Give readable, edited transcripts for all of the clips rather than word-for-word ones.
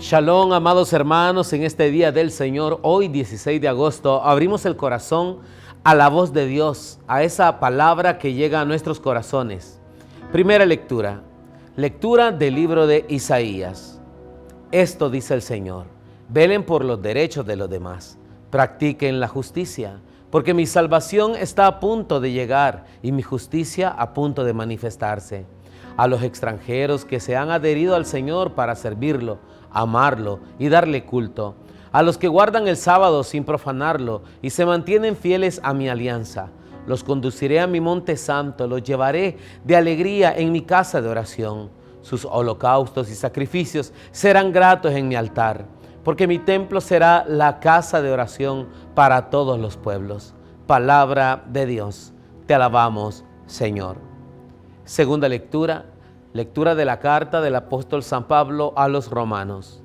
Shalom, amados hermanos, en este día del Señor, hoy 16 de agosto, abrimos el corazón a la voz de Dios, a esa palabra que llega a nuestros corazones. Primera lectura, lectura del libro de Isaías. Esto dice el Señor: velen por los derechos de los demás, practiquen la justicia, porque mi salvación está a punto de llegar y mi justicia a punto de manifestarse. A los extranjeros que se han adherido al Señor para servirlo, amarlo y darle culto, a los que guardan el sábado sin profanarlo y se mantienen fieles a mi alianza, los conduciré a mi monte santo, los llevaré de alegría en mi casa de oración. Sus holocaustos y sacrificios serán gratos en mi altar, porque mi templo será la casa de oración para todos los pueblos. Palabra de Dios, te alabamos, Señor. Segunda lectura, lectura de la carta del apóstol San Pablo a los romanos.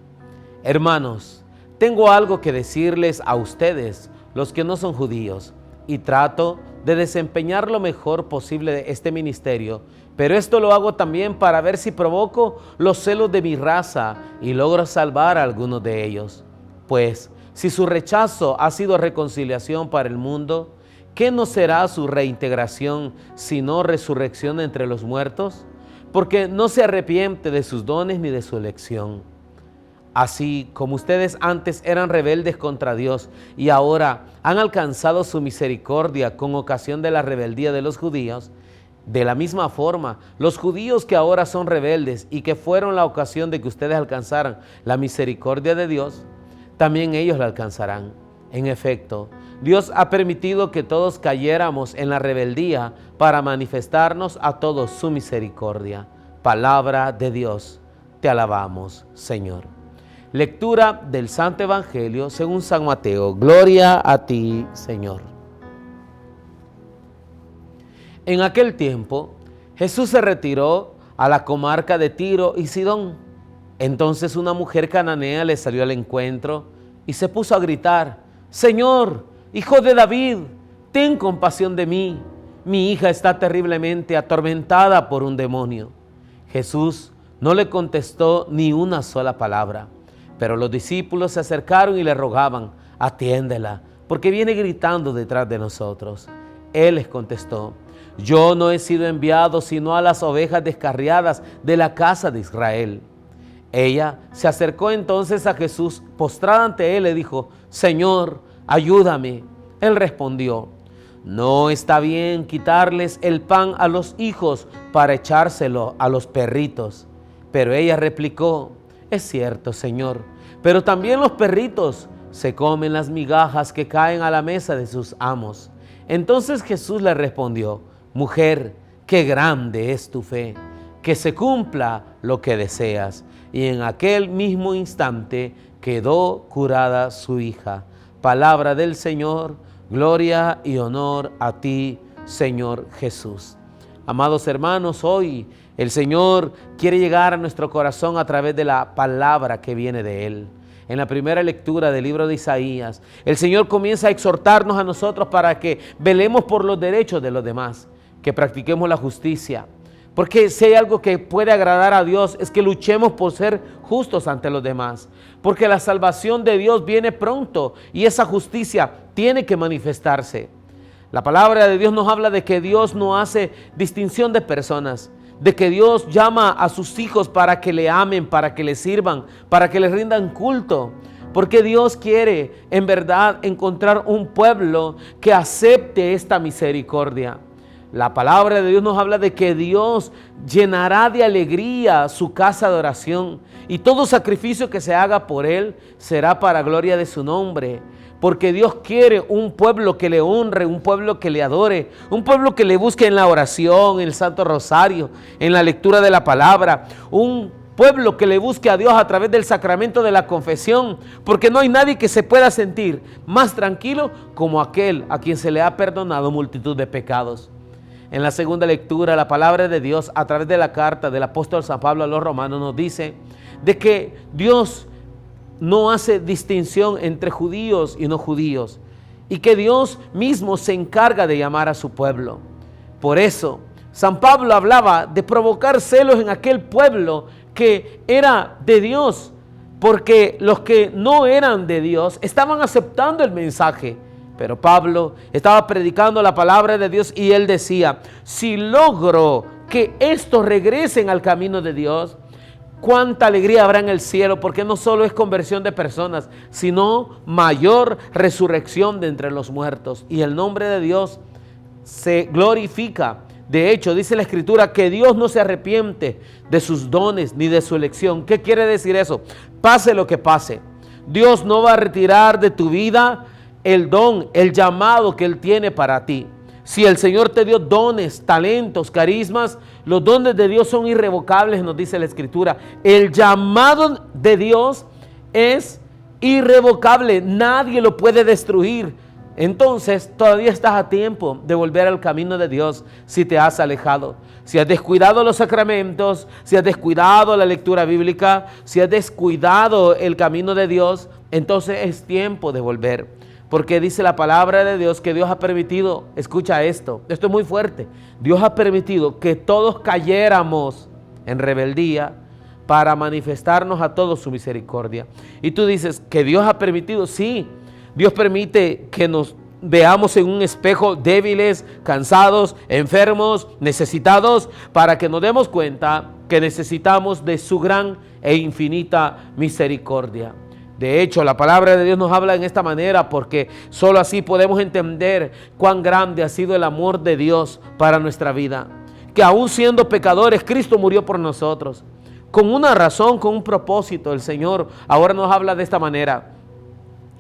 Hermanos, tengo algo que decirles a ustedes, los que no son judíos, y trato de desempeñar lo mejor posible de este ministerio, pero esto lo hago también para ver si provoco los celos de mi raza y logro salvar a algunos de ellos. Pues, si su rechazo ha sido reconciliación para el mundo, ¿qué no será su reintegración sino resurrección entre los muertos? Porque no se arrepiente de sus dones ni de su elección. Así como ustedes antes eran rebeldes contra Dios y ahora han alcanzado su misericordia con ocasión de la rebeldía de los judíos, de la misma forma, los judíos que ahora son rebeldes y que fueron la ocasión de que ustedes alcanzaran la misericordia de Dios, también ellos la alcanzarán. En efecto, Dios ha permitido que todos cayéramos en la rebeldía para manifestarnos a todos su misericordia. Palabra de Dios, te alabamos, Señor. Lectura del Santo Evangelio según San Mateo. Gloria a ti, Señor. En aquel tiempo, Jesús se retiró a la comarca de Tiro y Sidón. Entonces una mujer cananea le salió al encuentro y se puso a gritar: Señor, Hijo de David, ten compasión de mí. Mi hija está terriblemente atormentada por un demonio. Jesús no le contestó ni una sola palabra, pero los discípulos se acercaron y le rogaban: atiéndela, porque viene gritando detrás de nosotros. Él les contestó: yo no he sido enviado sino a las ovejas descarriadas de la casa de Israel. Ella se acercó entonces a Jesús, postrada ante él, le dijo: Señor, ayúdame. Él respondió: no está bien quitarles el pan a los hijos para echárselo a los perritos. Pero ella replicó: es cierto, Señor, pero también los perritos se comen las migajas que caen a la mesa de sus amos. Entonces Jesús le respondió: mujer, qué grande es tu fe, que se cumpla lo que deseas. Y en aquel mismo instante quedó curada su hija. Palabra del Señor, gloria y honor a ti, Señor Jesús. Amados hermanos, hoy el Señor quiere llegar a nuestro corazón a través de la palabra que viene de Él. En la primera lectura del libro de Isaías, el Señor comienza a exhortarnos a nosotros para que velemos por los derechos de los demás, que practiquemos la justicia. Porque si hay algo que puede agradar a Dios es que luchemos por ser justos ante los demás. Porque la salvación de Dios viene pronto y esa justicia tiene que manifestarse. La palabra de Dios nos habla de que Dios no hace distinción de personas, de que Dios llama a sus hijos para que le amen, para que le sirvan, para que le rindan culto. Porque Dios quiere en verdad encontrar un pueblo que acepte esta misericordia. La palabra de Dios nos habla de que Dios llenará de alegría su casa de oración y todo sacrificio que se haga por Él será para gloria de su nombre. Porque Dios quiere un pueblo que le honre, un pueblo que le adore, un pueblo que le busque en la oración, en el Santo Rosario, en la lectura de la palabra, un pueblo que le busque a Dios a través del sacramento de la confesión, porque no hay nadie que se pueda sentir más tranquilo como aquel a quien se le ha perdonado multitud de pecados. En la segunda lectura, la palabra de Dios a través de la carta del apóstol San Pablo a los romanos nos dice de que Dios no hace distinción entre judíos y no judíos y que Dios mismo se encarga de llamar a su pueblo. Por eso, San Pablo hablaba de provocar celos en aquel pueblo que era de Dios, porque los que no eran de Dios estaban aceptando el mensaje. Pero Pablo estaba predicando la palabra de Dios y él decía, si logro que estos regresen al camino de Dios, cuánta alegría habrá en el cielo, porque no solo es conversión de personas, sino mayor resurrección de entre los muertos. Y el nombre de Dios se glorifica. De hecho, dice la Escritura que Dios no se arrepiente de sus dones ni de su elección. ¿Qué quiere decir eso? Pase lo que pase, Dios no va a retirar de tu vida el don, el llamado que Él tiene para ti. Si el Señor te dio dones, talentos, carismas, los dones de Dios son irrevocables, nos dice la Escritura. El llamado de Dios es irrevocable, nadie lo puede destruir. Entonces todavía estás a tiempo de volver al camino de Dios si te has alejado. Si has descuidado los sacramentos, si has descuidado la lectura bíblica, si has descuidado el camino de Dios, entonces es tiempo de volver. Porque dice la palabra de Dios que Dios ha permitido, escucha esto es muy fuerte, Dios ha permitido que todos cayéramos en rebeldía para manifestarnos a todos su misericordia. Y tú dices que Dios ha permitido, sí, Dios permite que nos veamos en un espejo débiles, cansados, enfermos, necesitados, para que nos demos cuenta que necesitamos de su gran e infinita misericordia. De hecho, la palabra de Dios nos habla en esta manera porque solo así podemos entender cuán grande ha sido el amor de Dios para nuestra vida. Que aún siendo pecadores, Cristo murió por nosotros. Con una razón, con un propósito, el Señor ahora nos habla de esta manera.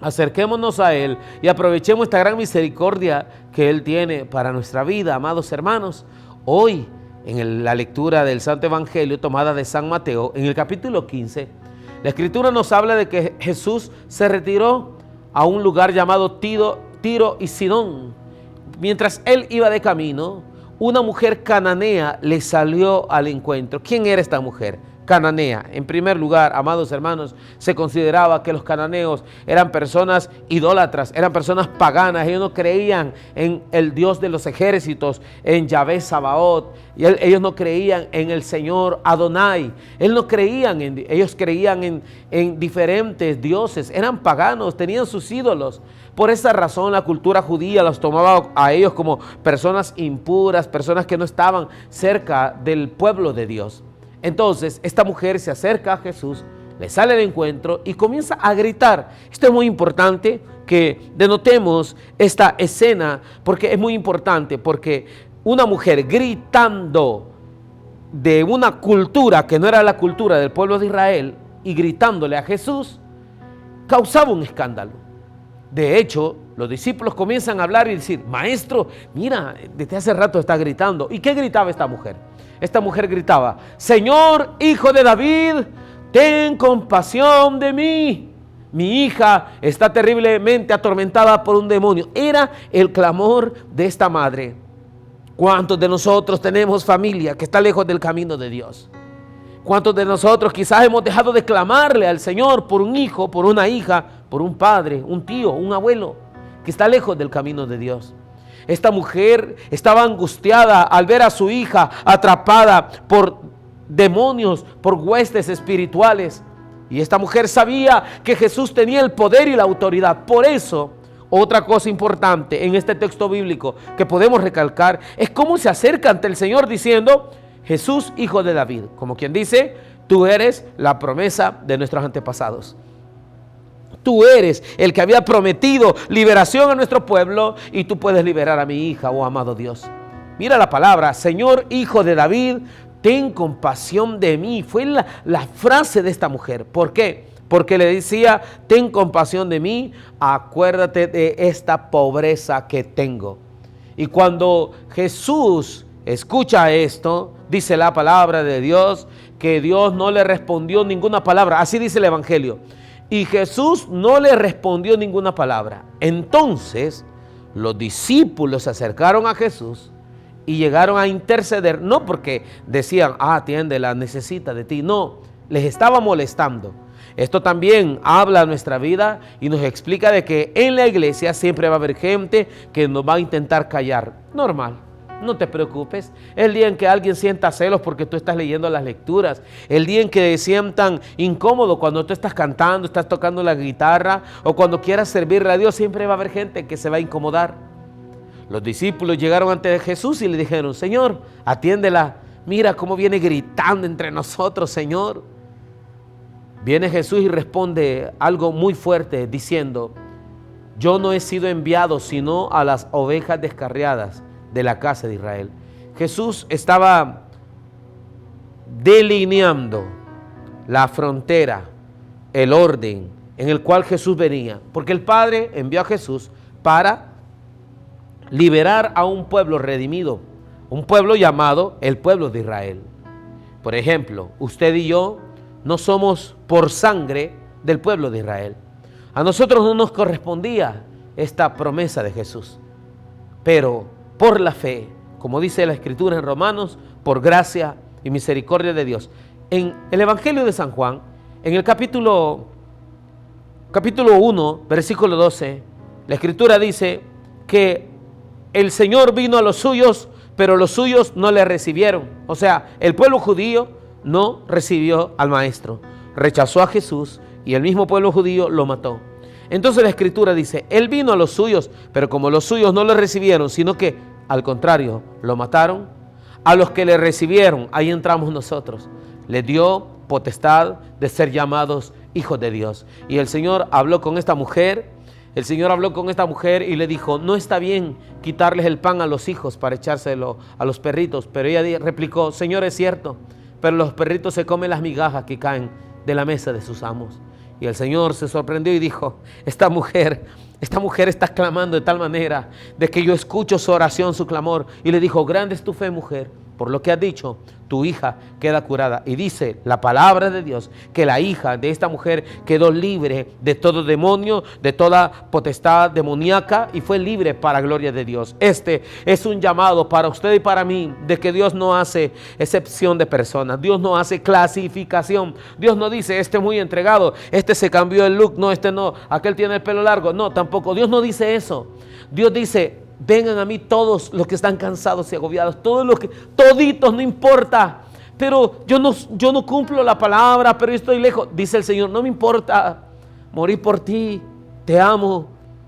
Acerquémonos a Él y aprovechemos esta gran misericordia que Él tiene para nuestra vida, amados hermanos. Hoy, en la lectura del Santo Evangelio tomada de San Mateo, en el capítulo 15, la Escritura nos habla de que Jesús se retiró a un lugar llamado Tiro y Sidón. Mientras Él iba de camino, una mujer cananea le salió al encuentro. ¿Quién era esta mujer? Cananea. En primer lugar, amados hermanos, se consideraba que los cananeos eran personas idólatras, eran personas paganas. Ellos no creían en el Dios de los ejércitos, en Yahvé Sabaoth. Y ellos no creían en el Señor Adonai. Ellos creían en diferentes dioses. Eran paganos, tenían sus ídolos. Por esa razón la cultura judía los tomaba a ellos como personas impuras, personas que no estaban cerca del pueblo de Dios. Entonces esta mujer se acerca a Jesús, le sale al encuentro y comienza a gritar. Esto es muy importante que denotemos esta escena, porque es muy importante, porque una mujer gritando de una cultura que no era la cultura del pueblo de Israel y gritándole a Jesús, causaba un escándalo. De hecho, los discípulos comienzan a hablar y decir, maestro, mira, desde hace rato está gritando. ¿Y qué gritaba esta mujer? Esta mujer gritaba, Señor, Hijo de David, ten compasión de mí. Mi hija está terriblemente atormentada por un demonio. Era el clamor de esta madre. ¿Cuántos de nosotros tenemos familia que está lejos del camino de Dios? ¿Cuántos de nosotros quizás hemos dejado de clamarle al Señor por un hijo, por una hija, por un padre, un tío, un abuelo que está lejos del camino de Dios? Esta mujer estaba angustiada al ver a su hija atrapada por demonios, por huestes espirituales. Y esta mujer sabía que Jesús tenía el poder y la autoridad. Por eso, otra cosa importante en este texto bíblico que podemos recalcar es cómo se acerca ante el Señor diciendo, Jesús, Hijo de David. Como quien dice, tú eres la promesa de nuestros antepasados. Tú eres el que había prometido liberación a nuestro pueblo y tú puedes liberar a mi hija, oh amado Dios. Mira la palabra, Señor, Hijo de David, ten compasión de mí. Fue la frase de esta mujer. ¿Por qué? Porque le decía, ten compasión de mí, acuérdate de esta pobreza que tengo. Y cuando Jesús escucha esto, dice la palabra de Dios, que Dios no le respondió ninguna palabra. Así dice el Evangelio. Y Jesús no le respondió ninguna palabra. Entonces los discípulos se acercaron a Jesús y llegaron a interceder, no porque decían, atiéndela, necesita de ti. No, les estaba molestando. Esto también habla a nuestra vida y nos explica de que en la iglesia siempre va a haber gente que nos va a intentar callar. Normal, no te preocupes. El día en que alguien sienta celos porque tú estás leyendo las lecturas, el día en que sientan incómodo cuando tú estás cantando, estás tocando la guitarra o cuando quieras servirle a Dios, siempre va a haber gente que se va a incomodar. Los discípulos llegaron ante Jesús y le dijeron: Señor, atiéndela, mira cómo viene gritando entre nosotros, Señor. Viene Jesús y responde algo muy fuerte diciendo: yo no he sido enviado sino a las ovejas descarriadas de la casa de Israel. Jesús estaba delineando la frontera, el orden en el cual Jesús venía, porque el Padre envió a Jesús para liberar a un pueblo redimido, un pueblo llamado el pueblo de Israel. Por ejemplo, usted y yo no somos por sangre del pueblo de Israel. A nosotros no nos correspondía esta promesa de Jesús, pero por la fe, como dice la Escritura en Romanos, por gracia y misericordia de Dios. En el Evangelio de San Juan, en el capítulo 1, versículo 12, la Escritura dice que el Señor vino a los suyos, pero los suyos no le recibieron. O sea, el pueblo judío no recibió al Maestro, rechazó a Jesús y el mismo pueblo judío lo mató. Entonces la Escritura dice: Él vino a los suyos, pero como los suyos no le recibieron, sino que al contrario, lo mataron. A los que le recibieron, ahí entramos nosotros, le dio potestad de ser llamados hijos de Dios. Y el Señor habló con esta mujer, y le dijo: no está bien quitarles el pan a los hijos para echárselo a los perritos. Pero ella replicó: Señor, es cierto, pero los perritos se comen las migajas que caen de la mesa de sus amos. Y el Señor se sorprendió y dijo: esta mujer está clamando de tal manera de que yo escucho su oración, su clamor. Y le dijo: grande es tu fe, mujer, por lo que has dicho, tu hija queda curada. Y dice la palabra de Dios que la hija de esta mujer quedó libre de todo demonio, de toda potestad demoníaca, y fue libre para gloria de Dios. Este es un llamado para usted y para mí, de que Dios no hace excepción de personas, Dios no hace clasificación. Dios no dice: este es muy entregado, este se cambió el look, no, este no, aquel tiene el pelo largo. No, tampoco, Dios no dice eso. Dios dice: vengan a mí todos los que están cansados y agobiados, toditos, no importa, pero yo no cumplo la palabra, pero estoy lejos. Dice el Señor: no me importa morir por ti, te amo,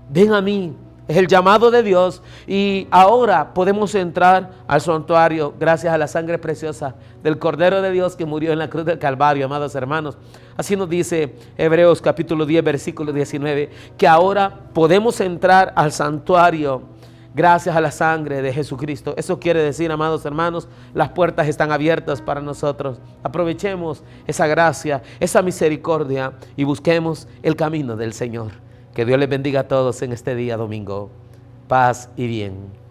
ven a mí. Es el llamado de Dios. Y ahora podemos entrar al santuario gracias a la sangre preciosa del Cordero de Dios que murió en la cruz del Calvario, amados hermanos. Así nos dice Hebreos capítulo 10, versículo 19, que ahora podemos entrar al santuario gracias a la sangre de Jesucristo. Eso quiere decir, amados hermanos, las puertas están abiertas para nosotros. Aprovechemos esa gracia, esa misericordia y busquemos el camino del Señor. Que Dios les bendiga a todos en este día domingo. Paz y bien.